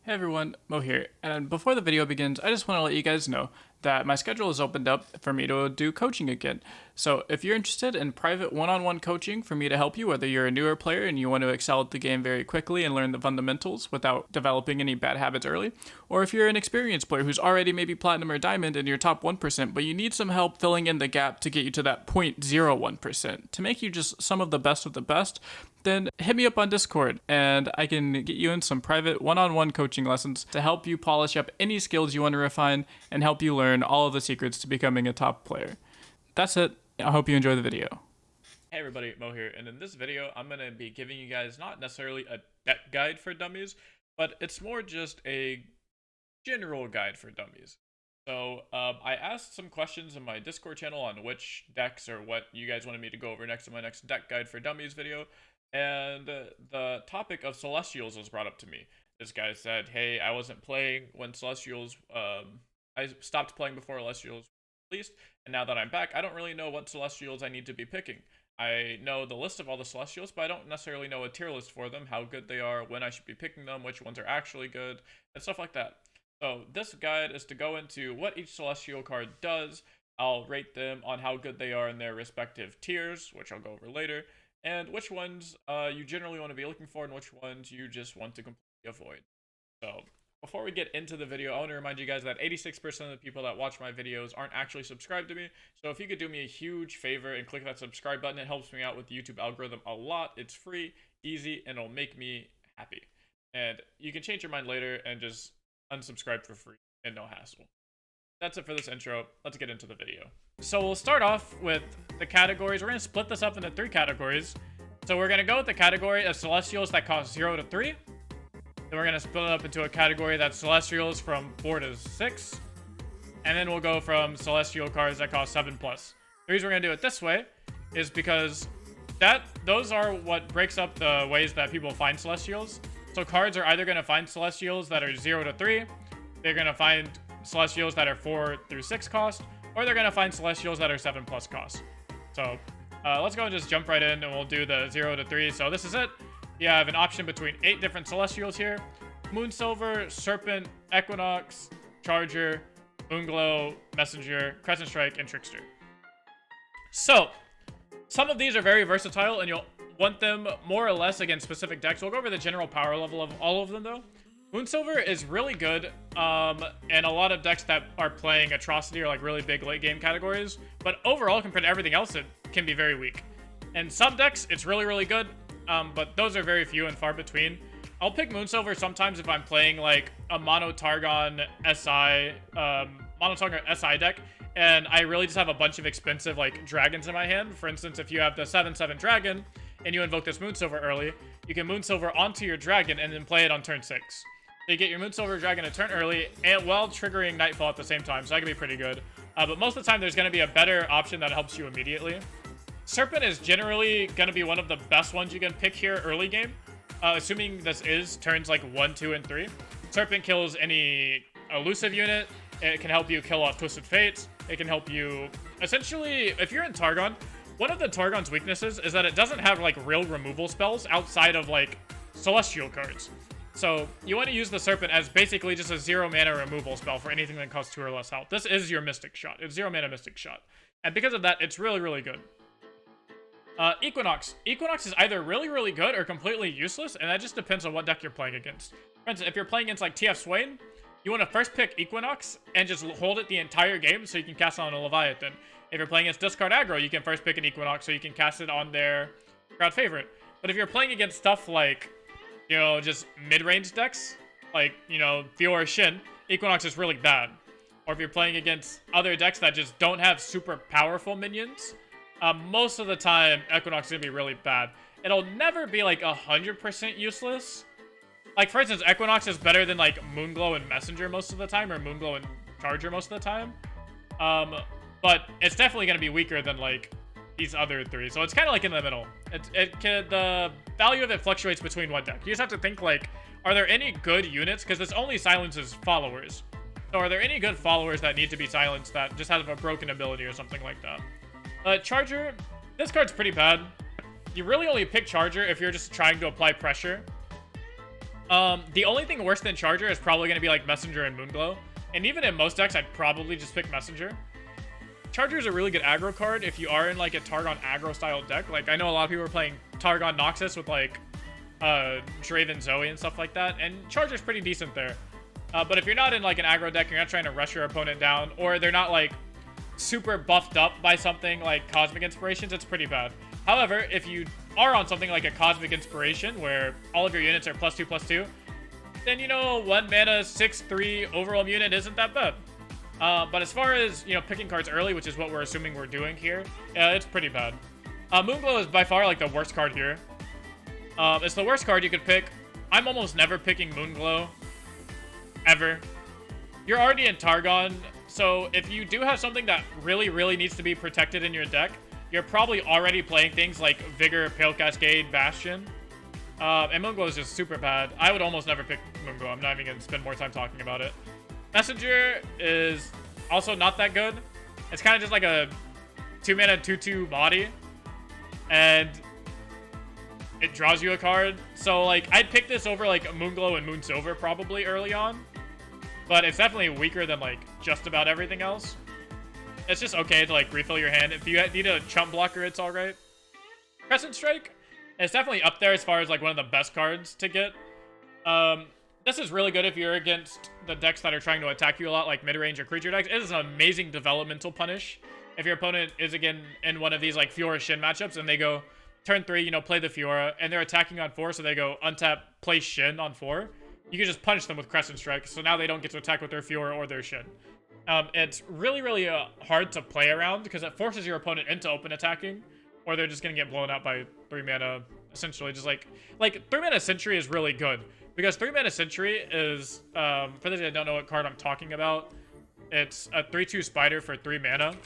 Hey everyone, Mo here, and before the video begins, I just want to let you guys know that my schedule has opened up for me to do coaching again. So if you're interested in private one-on-one coaching for me to help you, whether you're a newer player and you want to excel at the game very quickly and learn the fundamentals without developing any bad habits early, or if you're an experienced player who's already maybe platinum or diamond in your top 1%, but you need some help filling in the gap to get you to that 0.01%, to make you just some of the best, then hit me up on Discord and I can get you in some private one-on-one coaching lessons to help you polish up any skills you want to refine and help you learn all of the secrets to becoming a top player. That's it. I hope you enjoy the video. Hey everybody, Mo here, and in this video I'm going to be giving you guys not necessarily a deck guide for dummies, but it's more just a general guide for dummies. So I asked some questions in my Discord channel on which decks or what you guys wanted me to go over next in my next deck guide for dummies video. And the topic of Celestials was brought up to me. This guy said, hey, I wasn't playing when Celestials, I stopped playing before Celestials released, and now that I'm back, I don't really know what Celestials I need to be picking. I know the list of all the Celestials, but I don't necessarily know a tier list for them, how good they are, when I should be picking them, which ones are actually good, and stuff like that. So this guide is to go into what each Celestial card does. I'll rate them on how good they are in their respective tiers, which I'll go over later, and which ones you generally want to be looking for and which ones you just want to completely avoid. So before we get into the video, I want to remind you guys that 86% of the people that watch my videos aren't actually subscribed to me. So if you could do me a huge favor and click that subscribe button, it helps me out with the YouTube algorithm a lot. It's free, easy, and it'll make me happy. And you can change your mind later and just unsubscribe for free and no hassle. That's it for this intro. Let's get into the video. So we'll start off with the categories. We're going to split this up into 3 categories. So we're going to go with the category of Celestials that cost 0 to 3. Then we're going to split it up into a category that's Celestials from 4 to 6. And then we'll go from Celestial cards that cost 7+. The reason we're going to do it this way is because those are what breaks up the ways that people find Celestials. So cards are either going to find Celestials that are 0 to 3. They're going to find Celestials that are 4 through 6 cost, or they're going to find Celestials that are 7+ cost. So let's go and just jump right in and we'll do the 0 to 3. So this is it. You have an option between 8 different Celestials here: Moonsilver, Serpent, Equinox, Charger, Moonglow, Messenger, Crescent Strike, and Trickster. So some of these are very versatile and you'll want them more or less against specific decks. We'll go over the general power level of all of them though. Moonsilver is really good in a lot of decks that are playing Atrocity or like really big late game categories, but overall compared to everything else it can be very weak. In some decks it's really good, but those are very few and far between. I'll pick Moonsilver sometimes if I'm playing like a Mono Targon SI deck and I really just have a bunch of expensive like dragons in my hand. For instance, if you have the 7/7 dragon and you invoke this Moonsilver early, you can Moonsilver onto your dragon and then play it on turn 6. So you get your Moonsilver dragon a turn early and while triggering Nightfall at the same time, so that can be pretty good. But most of the time there's going to be a better option that helps you immediately. Serpent is generally going to be one of the best ones you can pick here early game, assuming this is turns like 1, 2, and 3. Serpent kills any elusive unit. It can help you kill off Twisted Fates. It can help you, essentially, if you're in Targon, one of the Targon's weaknesses is that it doesn't have like real removal spells outside of like Celestial cards. So you want to use the Serpent as basically just a 0 mana removal spell for anything that costs 2 or less health. This is your Mystic Shot. It's 0 mana Mystic Shot. And because of that, it's really good. Equinox. Equinox is either really good or completely useless, and that just depends on what deck you're playing against. For instance, if you're playing against like TF Swain, you want to first pick Equinox and just hold it the entire game so you can cast it on a Leviathan. If you're playing against Discard Aggro, you can first pick an Equinox so you can cast it on their crowd favorite. But if you're playing against stuff like, you know, just mid-range decks, like, you know, Fiora Shin, Equinox is really bad. Or if you're playing against other decks that just don't have super powerful minions, most of the time, Equinox is going to be really bad. It'll never be, like, 100% useless. Like, for instance, Equinox is better than, like, Moonglow and Messenger most of the time, or Moonglow and Charger most of the time. But it's definitely going to be weaker than, like, these other 3. So it's kind of, like, in the middle. The value of it fluctuates between one deck. You just have to think, like, are there any good units? Because this only silences followers. So are there any good followers that need to be silenced that just have a broken ability or something like that? Charger, this card's pretty bad. You really only pick Charger if you're just trying to apply pressure. The only thing worse than Charger is probably going to be like Messenger and Moonglow. And even in most decks, I'd probably just pick Messenger. Charger is a really good aggro card if you are in like a Targon aggro style deck. Like I know a lot of people are playing Targon Noxus with like Draven Zoe and stuff like that. And Charger's pretty decent there. But if you're not in like an aggro deck, you're not trying to rush your opponent down, or they're not like super buffed up by something like Cosmic Inspirations, it's pretty bad. However, if you are on something like a Cosmic Inspiration where all of your units are +2/+2, then, you know, 1 mana 6/3 overall unit isn't that bad. But as far as, you know, picking cards early, which is what we're assuming we're doing here, it's pretty bad. Moonglow is by far like the worst card here. It's the worst card you could pick. I'm almost never picking Moonglow. Ever. You're already in Targon, so if you do have something that really, really needs to be protected in your deck, you're probably already playing things like Vigor, Pale Cascade, Bastion. And Moonglow is just super bad. I would almost never pick Moonglow. I'm not even going to spend more time talking about it. Messenger is also not that good. It's kind of just like a 2-mana 2/2 body. And it draws you a card. So, like, I'd pick this over, like, Moonglow and Moonsilver probably early on. But it's definitely weaker than, like, just about everything else. It's just okay to, like, refill your hand. If you need a chump blocker, it's alright. Crescent Strike, it's definitely up there as far as, like, one of the best cards to get. This is really good if you're against the decks that are trying to attack you a lot, like mid-range or creature decks. It is an amazing developmental punish. If your opponent is, again, in one of these, like, Fiora Shin matchups, and they go turn 3, you know, play the Fiora, and they're attacking on 4, so they go untap, play Shin on 4. You can just punish them with Crescent Strike, so now they don't get to attack with their Fiora or their Shin. It's really, really hard to play around, because it forces your opponent into open attacking, or they're just going to get blown out by 3 mana, essentially. Just like 3 mana Sentry is really good, because 3 mana Sentry is, for those that don't know what card I'm talking about, it's a 3/2 Spider for 3 mana,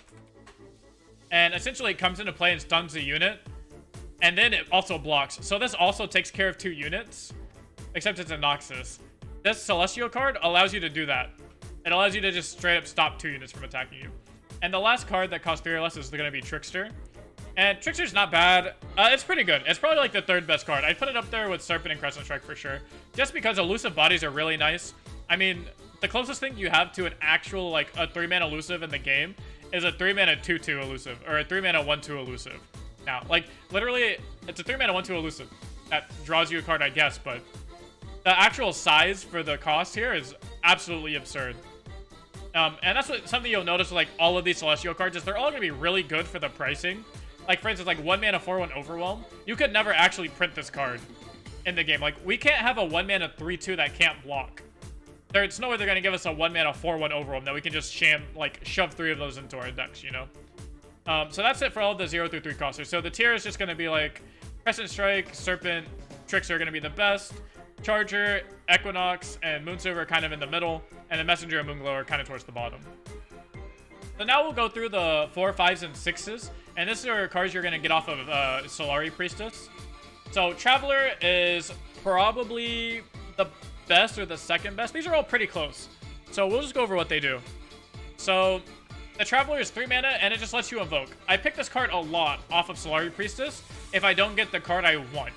and essentially it comes into play and stuns the unit, and then it also blocks. So this also takes care of 2 units, except it's a Noxus. This Celestial card allows you to do that. It allows you to just straight up stop 2 units from attacking you. And the last card that costs Fearless is going to be Trickster. And Trickster's not bad. It's pretty good. It's probably like the 3rd best card. I'd put it up there with Serpent and Crescent Strike for sure. Just because elusive bodies are really nice. I mean, the closest thing you have to an actual, like, a 3-mana elusive in the game is a 3-mana 2/2 elusive, or a 3-mana 1/2 elusive. Now, like, literally, it's a 3-mana 1/2 elusive that draws you a card, I guess, but the actual size for the cost here is absolutely absurd. And that's something you'll notice with, like, all of these Celestial cards is they're all going to be really good for the pricing. Like, for instance, like, 1 mana 4/1 Overwhelm. You could never actually print this card in the game. Like, we can't have a 1 mana 3/2 that can't block. There's no way they're going to give us a 1 mana 4/1 Overwhelm that we can just shove 3 of those into our decks, you know? So that's it for all of the 0 through 3 costers. So the tier is just going to be like Crescent Strike, Serpent, Trickster are going to be the best. Charger, Equinox, and Moonsilver are kind of in the middle. And then Messenger and Moonglow are kind of towards the bottom. So now we'll go through the 4, 5s, and 6s. And these are cards you're going to get off of Solari Priestess. So Traveler is probably the best or the 2nd best. These are all pretty close. So we'll just go over what they do. So the Traveler is 3 mana, and it just lets you invoke. I pick this card a lot off of Solari Priestess if I don't get the card I want.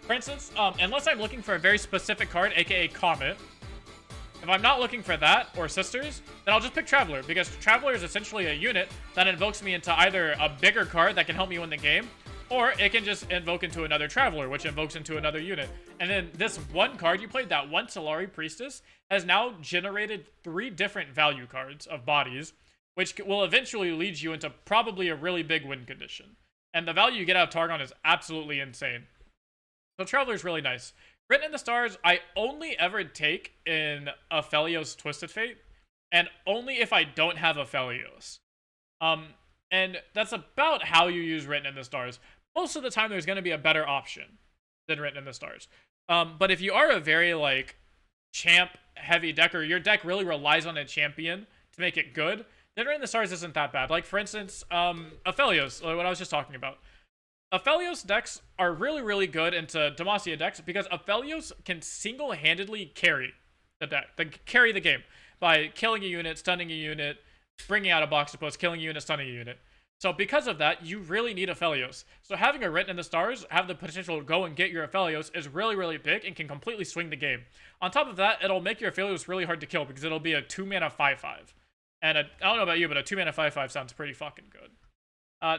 For instance, unless I'm looking for a very specific card, aka Comet, if I'm not looking for that, or Sisters, then I'll just pick Traveler, because Traveler is essentially a unit that invokes me into either a bigger card that can help me win the game, or it can just invoke into another Traveler, which invokes into another unit. And then this one card you played, that one Solari Priestess, has now generated 3 different value cards of bodies, which will eventually lead you into probably a really big win condition. And the value you get out of Targon is absolutely insane. So Traveler is really nice. Written in the Stars, I only ever take in Aphelios Twisted Fate, and only if I don't have Aphelios. And that's about how you use Written in the Stars. Most of the time, there's going to be a better option than Written in the Stars. But if you are a very, like, champ-heavy deck, or your deck really relies on a champion to make it good, then Written in the Stars isn't that bad. Like, for instance, Aphelios, like what I was just talking about. Aphelios decks are really, really good into Demacia decks because Aphelios can single-handedly carry the deck, carry the game by killing a unit, stunning a unit, bringing out a box to post, killing a unit, stunning a unit. So because of that, you really need Aphelios. So having a Written in the Stars have the potential to go and get your Aphelios is really, really big and can completely swing the game. On top of that, it'll make your Aphelios really hard to kill because it'll be a 2-mana 5/5. And I don't know about you, but a 2-mana 5/5 sounds pretty fucking good.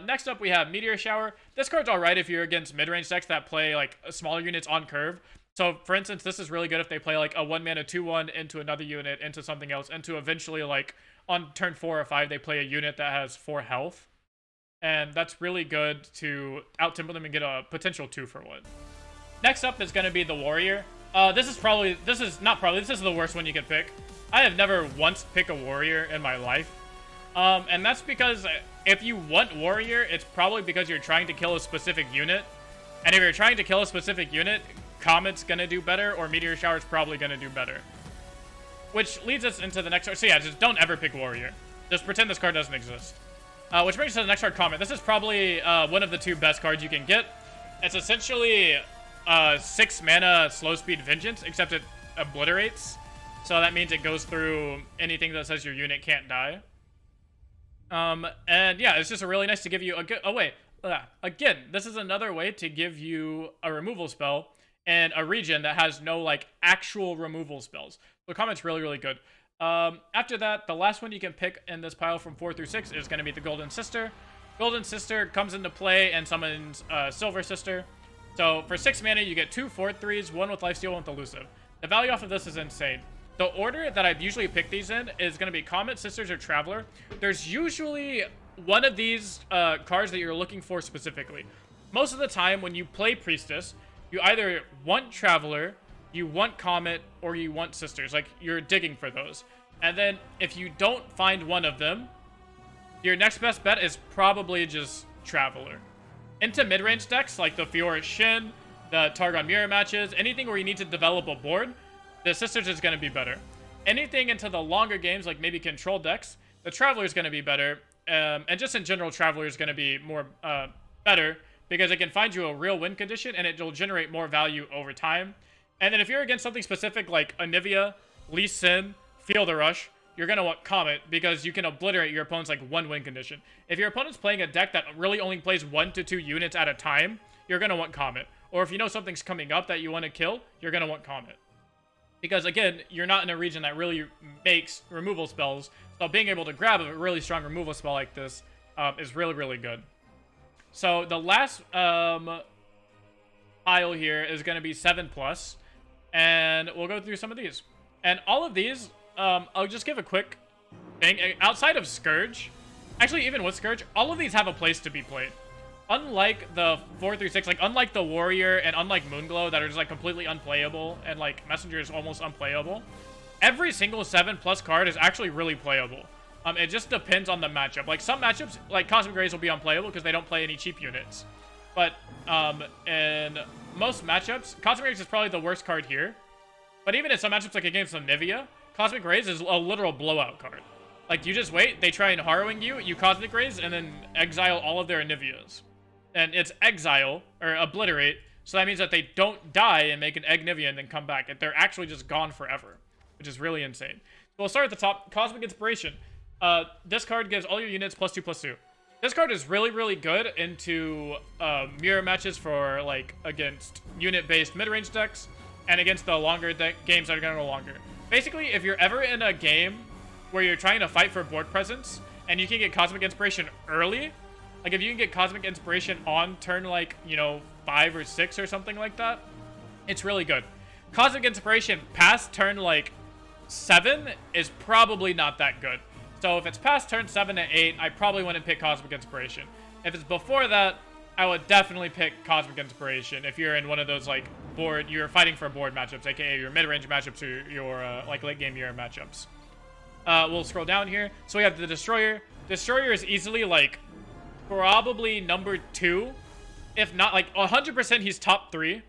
Next up, we have Meteor Shower. This card's alright if you're against mid-range decks that play like smaller units on curve. So, for instance, this is really good if they play like a 1-mana 2/1 into another unit, into something else, into eventually like on turn 4 or 5 they play a unit that has 4 health. And that's really good to out-tempo them and get a potential 2-for-1. Next up is going to be the Warrior. This is the worst one you can pick. I have never once picked a Warrior in my life. And that's because if you want Warrior, it's probably because you're trying to kill a specific unit. And if you're trying to kill a specific unit, Comet's going to do better, or Meteor Shower's probably going to do better. Which leads us into the next card. So yeah, just don't ever pick Warrior. Just pretend this card doesn't exist. Which brings us to the next card, Comet. This is probably one of the 2 best cards you can get. It's essentially 6 mana slow speed Vengeance, except it obliterates. So that means it goes through anything that says your unit can't die. And yeah, it's just really nice to give you a good... Oh, wait. Again, this is another way to give you a removal spell in a region that has no, like, actual removal spells. So Comet's really, really good. After that, the last one you can pick in this pile from 4 through 6 is going to be the Golden Sister. Golden Sister comes into play and summons Silver Sister. So for 6 mana, you get 2 4/3s, 1 with Lifesteal, 1 with Elusive. The value off of this is insane. The order that I've usually picked these in is going to be Comet, Sisters, or Traveler. There's usually one of these cards that you're looking for specifically. Most of the time, when you play Priestess, you either want Traveler, you want Comet, or you want Sisters. Like, you're digging for those. And then, if you don't find one of them, your next best bet is probably just Traveler. Into mid-range decks, like the Fiora Shin, the Targon Mirror matches, anything where you need to develop a board, the Sisters is going to be better. Anything into the longer games, like maybe Control decks, the Traveler is going to be better. And just in general, Traveler is going to be more better, because it can find you a real win condition, and it will generate more value over time. And then if you're against something specific like Anivia, Lee Sin, Feel the Rush, you're going to want Comet, because you can obliterate your opponent's like 1 win condition. If your opponent's playing a deck that really only plays 1 to 2 units at a time, you're going to want Comet. Or if you know something's coming up that you want to kill, you're going to want Comet. Because again, you're not in a region that really makes removal spells, so being able to grab a really strong removal spell like this is really, really good. So the last pile here is going to be 7+. And we'll go through some of these. And all of these, I'll just give a quick thing. Outside of Scourge, actually even with Scourge, all of these have a place to be played. Unlike the 4 through 6, like unlike the Warrior and unlike Moonglow that are just like completely unplayable, and like Messenger is almost unplayable, every single 7+ card is actually really playable. It just depends on the matchup. Like some matchups, like Cosmic Rays will be unplayable because they don't play any cheap units. But in most matchups, Cosmic Rays is probably the worst card here. But even in some matchups like against Anivia, Cosmic Rays is a literal blowout card. Like you just wait, they try and harrowing you, you Cosmic Rays, and then exile all of their Anivias. And it's exile, or obliterate, so that means that they don't die and make an Nivea and then come back. They're actually just gone forever, which is really insane. So we'll start at the top. Cosmic Inspiration. This card gives all your units +2/+2. This card is really, really good into mirror matches for, like, against unit-based mid-range decks, and against the longer games that are going to go longer. Basically, if you're ever in a game where you're trying to fight for board presence, and you can get Cosmic Inspiration early, like if you can get Cosmic Inspiration on turn, like, you know, 5 or 6 or something like that, it's really good. Cosmic Inspiration past turn, like, 7 is probably not that good. So if it's past turn 7 to 8, I probably wouldn't pick Cosmic Inspiration. If it's before that, I would definitely pick Cosmic Inspiration if you're in one of those, like, you're fighting for board matchups, aka your mid-range matchups or your, like, late-game mirror matchups. We'll scroll down here. So we have the Destroyer. Destroyer is easily, like, probably number 2. If not, like, 100% he's top 3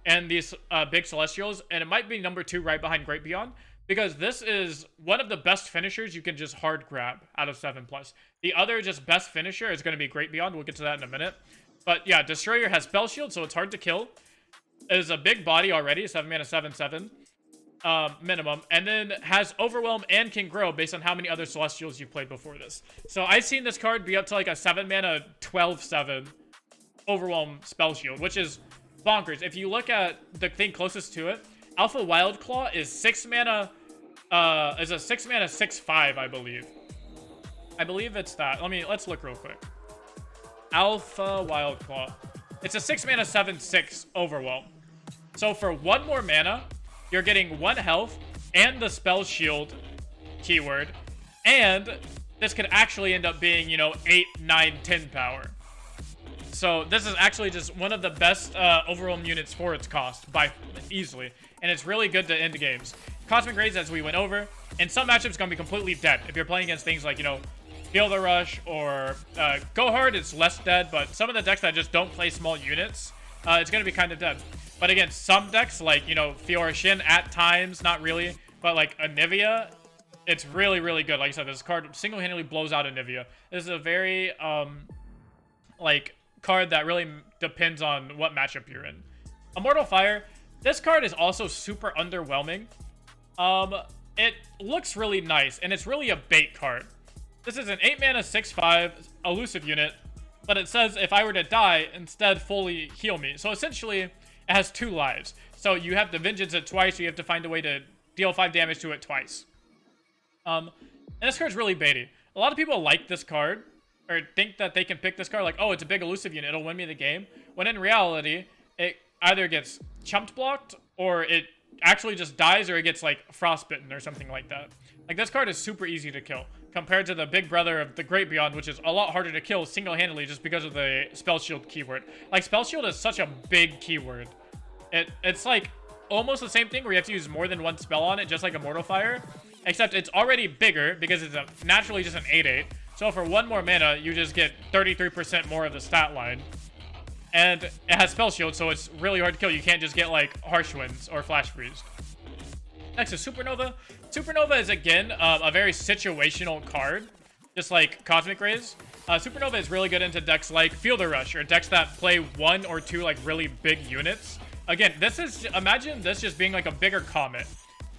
in these big Celestials, and it might be number 2 right behind Great Beyond. Because this is one of the best finishers you can just hard grab out of 7+. The other just best finisher is going to be Great Beyond. We'll get to that in a minute. But yeah, Destroyer has Spell Shield, so it's hard to kill. It is a big body already, 7 mana, 7/7. minimum, and then has Overwhelm and can grow based on how many other Celestials you've played before this. So I've seen this card be up to like a 7 mana 12/7 Overwhelm spell shield, which is bonkers. If you look at the thing closest to it, Alpha Wildclaw is 6 mana, is a 6 mana 6/5, I believe. I believe it's that. Let's look real quick. Alpha Wildclaw. It's a 6 mana 7/6 Overwhelm. So for 1 more mana, you're getting 1 health and the spell shield keyword, and this could actually end up being, you know, 8, 9, 10 power. So this is actually just one of the best Overwhelm units for its cost, by easily, and it's really good to end games. Cosmic Rays, as we went over, in some matchups gonna be completely dead. If you're playing against things like, you know, Feel the Rush or Go Hard, it's less dead, but some of the decks that just don't play small units, it's gonna be kind of dead. But against some decks, like, you know, Fiora Shin at times, not really, but like Anivia, it's really, really good. Like I said, this card single-handedly blows out Anivia. This is a very, like, card that really depends on what matchup you're in. Immortal Fire, this card is also super underwhelming. It looks really nice, and it's really a bait card. This is an 8 mana 6/5 elusive unit, but it says if I were to die, instead fully heal me. So essentially, it has 2 lives. So you have to vengeance it twice, so you have to find a way to deal 5 damage to it twice. And this card's really baity. A lot of people like this card, or think that they can pick this card like, oh, it's a big elusive unit, it'll win me the game. When in reality, it either gets chumped blocked, or it actually just dies, or it gets like frostbitten or something like that. Like, this card is super easy to kill compared to the big brother of the Great Beyond, which is a lot harder to kill single-handedly just because of the spell shield keyword. Like, spell shield is such a big keyword. It's like almost the same thing where you have to use more than 1 spell on it, just like Immortal Fire, except it's already bigger because it's naturally just an 8/8. So for 1 more mana, you just get 33% more of the stat line. And it has spell shield, so it's really hard to kill. You can't just get like Harsh Winds or Flash Freeze. Next is Supernova. Supernova is, again, a very situational card, just like Cosmic Rays. Supernova is really good into decks like Feel the Rush, or decks that play 1 or 2 like really big units. Again, imagine this just being like a bigger Comet.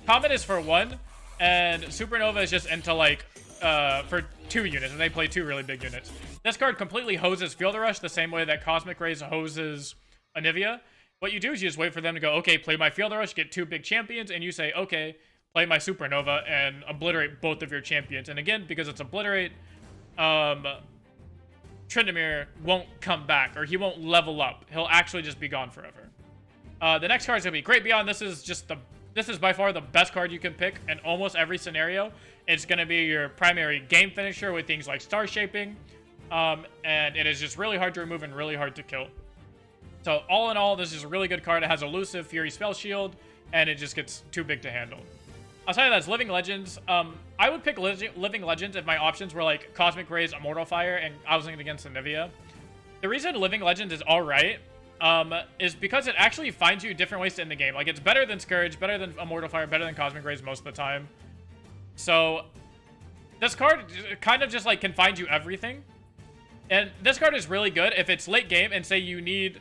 Comet is for 1, and Supernova is just into like for 2 units, and they play 2 really big units. This card completely hoses Feel the Rush the same way that Cosmic Rays hoses Anivia. What you do is you just wait for them to go, okay, play my Feel the Rush, get 2 big champions, and you say, okay, play my Supernova, and obliterate both of your champions. And again, because it's obliterate, Tryndamere won't come back, or he won't level up. He'll actually just be gone forever. The next card is going to be Great Beyond. This is by far the best card you can pick in almost every scenario. It's going to be your primary game finisher with things like Star Shaping, and it is just really hard to remove and really hard to kill. So all in all, this is a really good card. It has Elusive, Fury Spell Shield, and it just gets too big to handle. Outside of that, it's Living Legends. I would pick Living Legends if my options were like Cosmic Rays, Immortal Fire, and I was thinking against Anivia. The reason Living Legends is alright is because it actually finds you different ways to end the game. Like, it's better than Scourge, better than Immortal Fire, better than Cosmic Rays most of the time. So this card kind of just like can find you everything. And this card is really good if it's late game and say you need,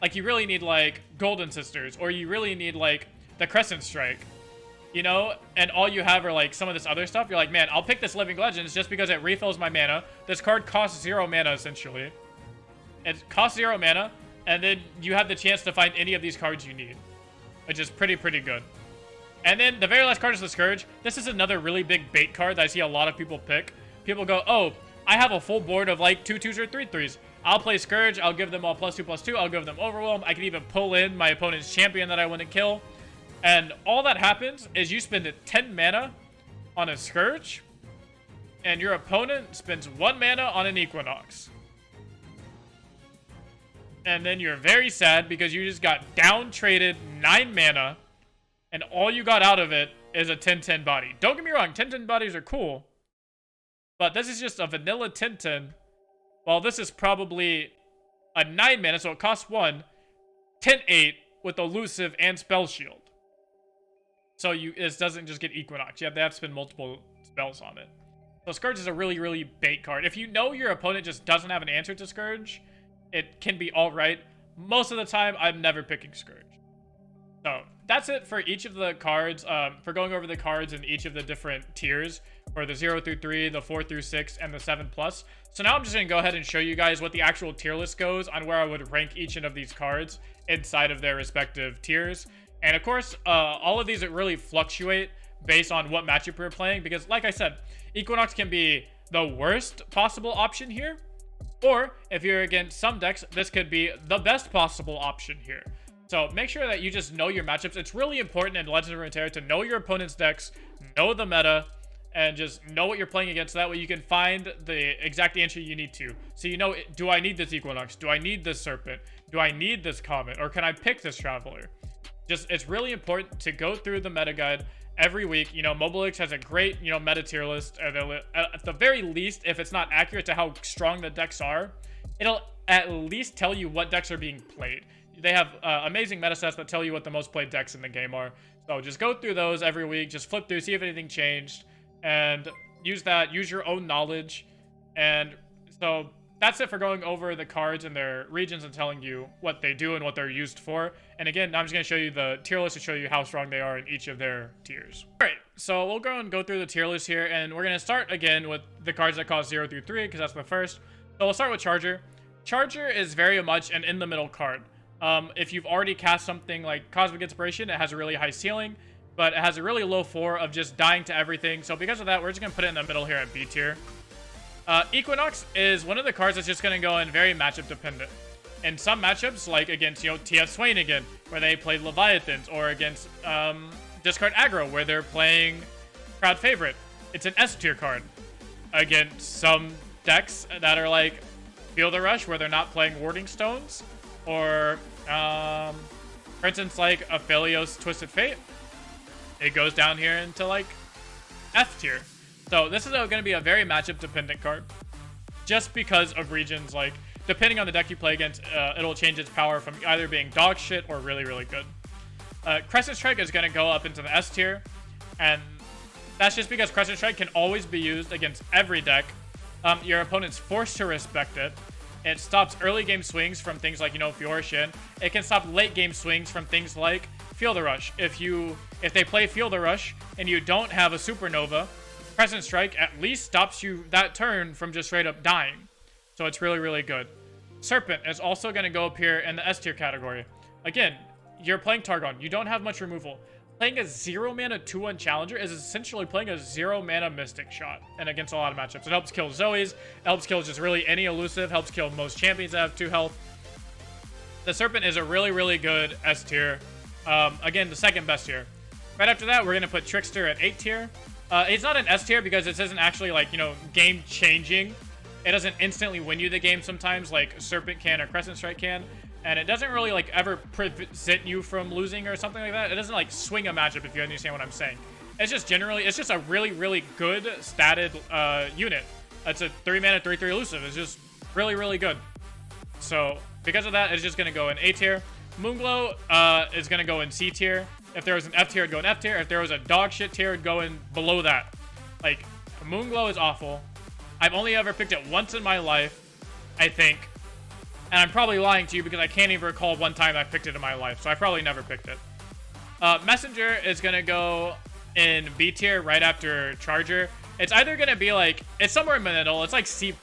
like, you really need like Golden Sisters, or you really need like the Crescent Strike, you know, and all you have are like some of this other stuff. You're like, man, I'll pick this Living Legends just because it refills my mana. This card costs 0 mana essentially. It costs 0 mana, and then you have the chance to find any of these cards you need, which is pretty good. And then the very last card is the Scourge. This is another really big bait card that I see a lot of people pick. People go, oh, I have a full board of like 2/2s or 3/3s. I'll play Scourge. I'll give them all +2/+2. I'll give them Overwhelm. I can even pull in my opponent's champion that I want to kill. And all that happens is you spend 10 mana on a Scourge, and your opponent spends 1 mana on an Equinox. And then you're very sad because you just got down-traded 9 mana, and all you got out of it is a 10/10 body. Don't get me wrong, 10/10 bodies are cool, but this is just a vanilla 10/10. Well, this is probably a 9 mana, so it costs 1, 10/8 with Elusive and Spell Shield. So it doesn't just get Equinox. You have to spend multiple spells on it. So Scourge is a really bait card. If you know your opponent just doesn't have an answer to Scourge, it can be alright. Most of the time, I'm never picking Scourge. So that's it for each of the cards, for going over the cards in each of the different tiers for the 0 through 3, the 4 through 6, and the 7+. So now I'm just going to go ahead and show you guys what the actual tier list goes on where I would rank each of these cards inside of their respective tiers. And of course, all of these really fluctuate based on what matchup you're playing, because like I said, Equinox can be the worst possible option here, or if you're against some decks, this could be the best possible option here. So make sure that you just know your matchups. It's really important in Legends of Runeterra to know your opponent's decks, know the meta, and just know what you're playing against. That way you can find the exact answer you need to. So you know, do I need this Equinox? Do I need this Serpent? Do I need this Comet? Or can I pick this Traveler? Just, it's really important to go through the meta guide every week. You know, Mobilix has a great, you know, meta tier list. At the very least, if it's not accurate to how strong the decks are, it'll at least tell you what decks are being played. They have amazing meta sets that tell you what the most played decks in the game are. So just go through those every week. Just flip through, see if anything changed, and use that. Use your own knowledge. And so that's it for going over the cards and their regions and telling you what they do and what they're used for. And again, I'm just going to show you the tier list to show you how strong they are in each of their tiers. All right, so we'll go through the tier list here, and we're going to start again with the cards that cost 0 through 3, because that's the first. So we'll start with Charger. Charger is very much an in-the-middle card. If you've already cast something like Cosmic Inspiration, it has a really high ceiling, but it has a really low floor of just dying to everything. So because of that, we're just going to put it in the middle here at B tier. Equinox is one of the cards that's just going to go in very matchup dependent. In some matchups, like against, you know, TF Swain again, where they played Leviathans, or against Discard Aggro, where they're playing Crowd Favorite, it's an S tier card. Against some decks that are like Feel the Rush, where they're not playing Warding Stones, or for instance, like Aphelios Twisted Fate, it goes down here into like F tier. So this is going to be a very matchup dependent card, just because of regions. Like, depending on the deck you play against, it'll change its power from either being dog shit or really, really good. Crescent Strike is going to go up into the S tier, and that's just because Crescent Strike can always be used against every deck. Your opponent's forced to respect it. It stops early game swings from things like, you know, Fiorishin. It can stop late game swings from things like Feel the Rush. If they play Feel the Rush and you don't have a Supernova, Crescent Strike at least stops you that turn from just straight up dying. So it's really, really good. Serpent is also going to go up here in the S tier category. Again, you're playing Targon. You don't have much removal. Playing a 0 mana 2/1 challenger is essentially playing a 0 mana Mystic Shot, and against a lot of matchups. It helps kill Zoes, it helps kill just really any elusive, helps kill most champions that have 2 health. The Serpent is a really, really good S tier. Again, the second best tier. Right after that, we're going to put Trickster at 8 tier. It's not an S tier because it isn't actually, like, you know, game changing. It doesn't instantly win you the game sometimes like Serpent can or Crescent Strike can. And it doesn't really, like, ever prevent you from losing or something like that. It doesn't, like, swing a matchup, if you understand what I'm saying. It's just generally, it's just a really, really good statted unit. It's a 3-mana, 3/3 elusive. It's just really, really good. So, because of that, it's just going to go in A tier. Moonglow is going to go in C tier. If there was an F tier, it'd go in F tier. If there was a dog shit tier, it'd go in below that. Like, Moonglow is awful. I've only ever picked it once in my life, I think. And I'm probably lying to you because I can't even recall one time I picked it in my life. So I probably never picked it. Messenger is going to go in B tier right after Charger. It's either going to be like, it's somewhere in the middle. It's like C+.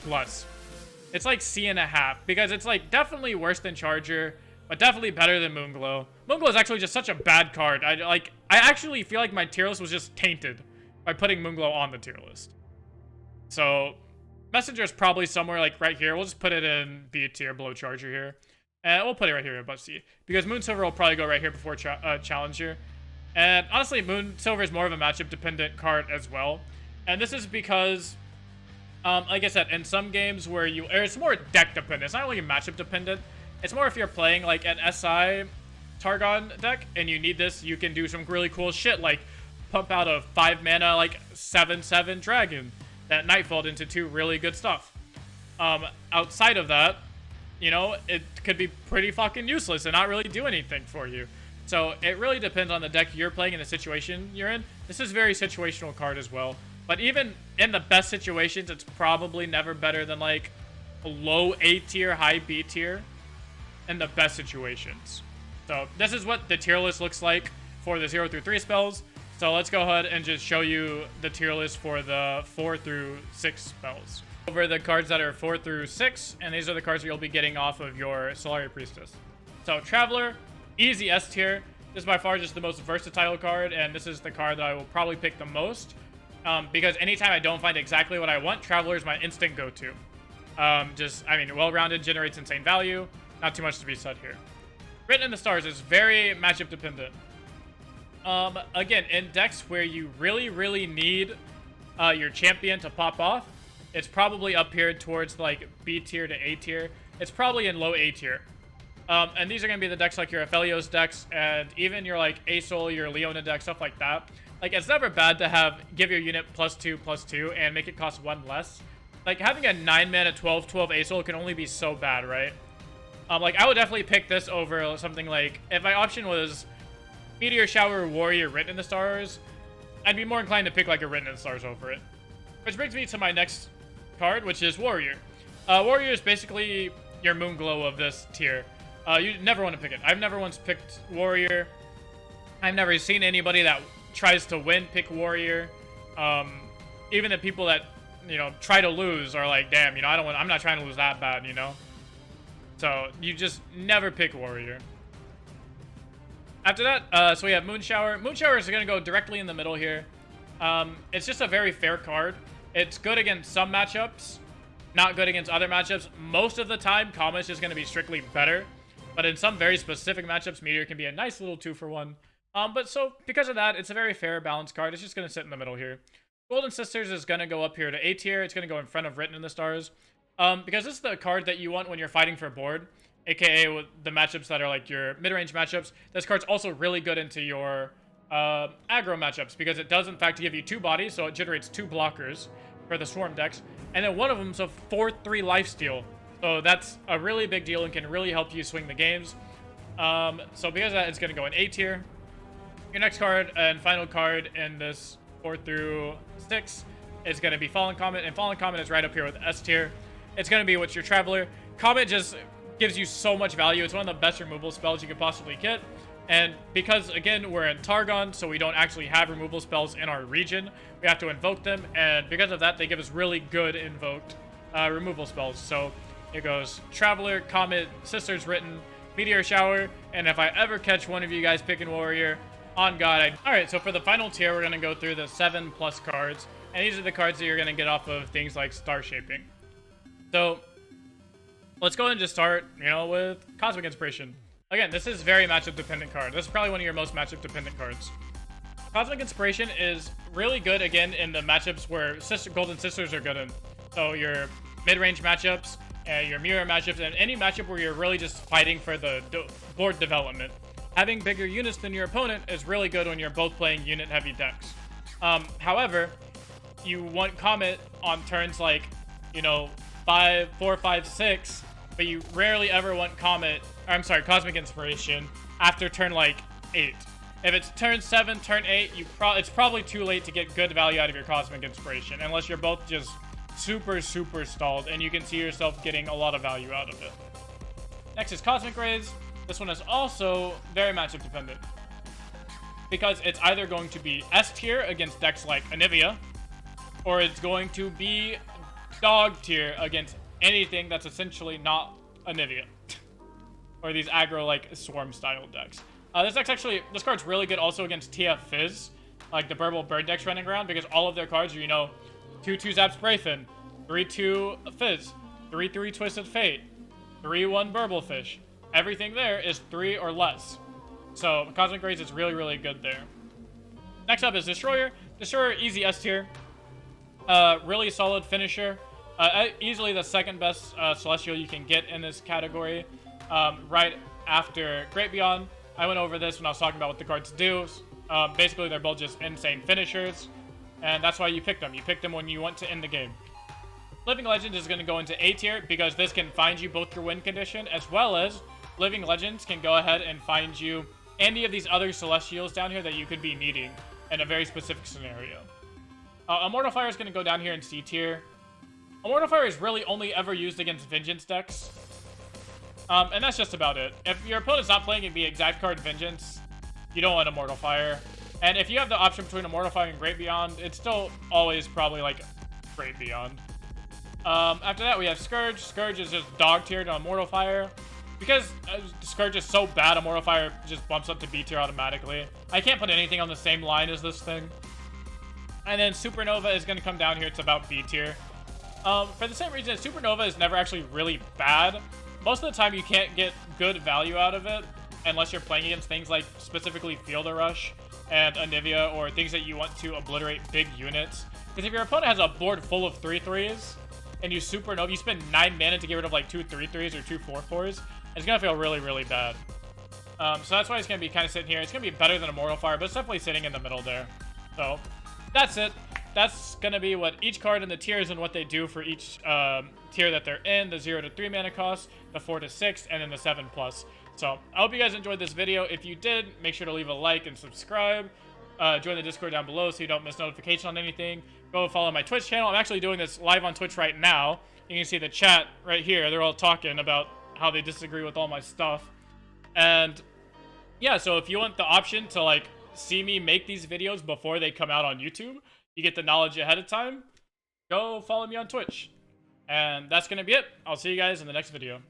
It's like C.5 because it's like definitely worse than Charger, but definitely better than Moonglow. Moonglow is actually just such a bad card. I actually feel like my tier list was just tainted by putting Moonglow on the tier list. So Messenger is probably somewhere like right here. We'll just put it in B tier below Charger here. And we'll put it right here above C. Because Moonsilver will probably go right here before Challenger. And honestly, Moonsilver is more of a matchup dependent card as well. And this is because, like I said, in some games where it's more deck dependent. It's not really matchup dependent. It's more if you're playing like an SI Targon deck and you need this, you can do some really cool shit like pump out a 5 mana like 7/7 dragon that Nightfall into 2 really good stuff. Outside of that, you know, it could be pretty fucking useless and not really do anything for you. So it really depends on the deck you're playing and the situation you're in. This is a very situational card as well. But even in the best situations, it's probably never better than like a low A tier, high B tier in the best situations. So this is what the tier list looks like for the 0 through 3 spells. So let's go ahead and just show you the tier list for the 4 through 6 spells. Over the cards that are 4 through 6, and these are the cards you'll be getting off of your Solari Priestess. So Traveler, easy S tier. This is by far just the most versatile card, and this is the card that I will probably pick the most. Because anytime I don't find exactly what I want, Traveler is my instant go-to. Well-rounded, generates insane value. Not too much to be said here. Written in the Stars is very matchup dependent. Again, in decks where you really, really need your champion to pop off, it's probably up here towards like B tier to A tier. It's probably in low A tier. And these are going to be the decks like your Aphelios decks and even your like Asol, your Leona deck, stuff like that. Like, it's never bad to give your unit +2/+2 and make it cost 1 less. Like, having a 9-mana 12/12 Asol can only be so bad, right? Like, I would definitely pick this over something like, if my option was Meteor Shower, Warrior, Written in the Stars, I'd be more inclined to pick like a Written in the Stars over it. Which brings me to my next card, which is Warrior. Warrior is basically your Moonglow of this tier. You never want to pick it. I've never once picked Warrior. I've never seen anybody that tries to win pick Warrior. Even the people that, you know, try to lose are like, damn, you know, I'm not trying to lose that bad, you know? So, you just never pick Warrior. After that, so we have Moonshower. Moonshower is going to go directly in the middle here. It's just a very fair card. It's good against some matchups, not good against other matchups. Most of the time, Kama is just going to be strictly better. But in some very specific matchups, Meteor can be a nice little 2-for-1. Because of that, it's a very fair, balanced card. It's just going to sit in the middle here. Golden Sisters is going to go up here to A tier. It's going to go in front of Written in the Stars. Because this is the card that you want when you're fighting for board, aka with the matchups that are like your mid-range matchups. This card's also really good into your aggro matchups because it does in fact give you 2 bodies, so it generates 2 blockers for the Swarm decks. And then one of them's a 4/3 lifesteal. So that's a really big deal and can really help you swing the games. So because of that, it's going to go in A tier. Your next card and final card in this 4 through 6 is going to be Fallen Comet, and Fallen Comet is right up here with S tier. It's going to be what's your Traveler. Comet just gives you so much value. It's one of the best removal spells you could possibly get. And because, again, we're in Targon, so we don't actually have removal spells in our region, we have to invoke them. And because of that, they give us really good invoked removal spells. So it goes Traveler, Comet, Sisters Written, Meteor Shower, and if I ever catch one of you guys picking Warrior, on God, Alright, so for the final tier, we're going to go through the 7+ cards. And these are the cards that you're going to get off of things like Star Shaping. So, let's go ahead and just start, you know, with Cosmic Inspiration. Again, this is very matchup dependent card. This is probably one of your most matchup dependent cards. Cosmic Inspiration is really good, again, in the matchups where Golden Sisters are good in. So, your mid-range matchups, your mirror matchups, and any matchup where you're really just fighting for the board development. Having bigger units than your opponent is really good when you're both playing unit-heavy decks. However, you want Comet on turns like, you know, 4, 5, 6, but you rarely ever want Cosmic Inspiration after turn like 8. If it's turn 7, turn 8, it's probably too late to get good value out of your Cosmic Inspiration, unless you're both just super, super stalled, and you can see yourself getting a lot of value out of it. Next is Cosmic Rays. This one is also very matchup dependent, because it's either going to be S tier against decks like Anivia, or it's going to be dog tier against anything that's essentially not Anivia, or these aggro like Swarm style decks. This card's really good also against TF Fizz, like the Burble Bird decks running around, because all of their cards are, you know, 2/2 Zap Sprayfin, 3/2 Fizz, 3/3 Twisted Fate, 3/1 Burblefish. Everything there is 3 or less. So Cosmic Rays is really, really good there. Next up is Destroyer. Destroyer, easy S tier. Really solid finisher. Easily the second best Celestial you can get in this category. Right after Great Beyond. I went over this when I was talking about what the cards do. Basically, they're both just insane finishers. And that's why you pick them. You pick them when you want to end the game. Living Legends is going to go into A tier because this can find you both your win condition, as well as Living Legends can go ahead and find you any of these other Celestials down here that you could be needing in a very specific scenario. Immortal Fire is going to go down here in C tier. Immortal Fire is really only ever used against Vengeance decks. And that's just about it. If your opponent's not playing the exact card Vengeance, you don't want Immortal Fire. And if you have the option between Immortal Fire and Great Beyond, it's still always probably like Great Beyond. After that, we have Scourge. Scourge is just dog tiered on Immortal Fire. Because Scourge is so bad, Immortal Fire just bumps up to B tier automatically. I can't put anything on the same line as this thing. And then Supernova is going to come down here. It's about B tier. For the same reason, Supernova is never actually really bad. Most of the time, you can't get good value out of it unless you're playing against things like specifically Field of Rush and Anivia, or things that you want to obliterate big units. Because if your opponent has a board full of 3/3s and you Supernova, you spend 9 mana to get rid of like 2 3/3s or 2 4/4s, it's going to feel really, really bad. So that's why it's going to be kind of sitting here. It's going to be better than Immortal Fire, but it's definitely sitting in the middle there. So that's it. That's going to be what each card in the tiers and what they do for each tier that they're in. The 0 to 3 mana cost, the 4 to 6, and then the 7+. So I hope you guys enjoyed this video. If you did, make sure to leave a like and subscribe. Join the Discord down below so you don't miss notification on anything. Go follow my Twitch channel. I'm actually doing this live on Twitch right now. You can see the chat right here. They're all talking about how they disagree with all my stuff. And yeah, so if you want the option to like see me make these videos before they come out on YouTube, you get the knowledge ahead of time, go follow me on Twitch. And that's going to be it. I'll see you guys in the next video.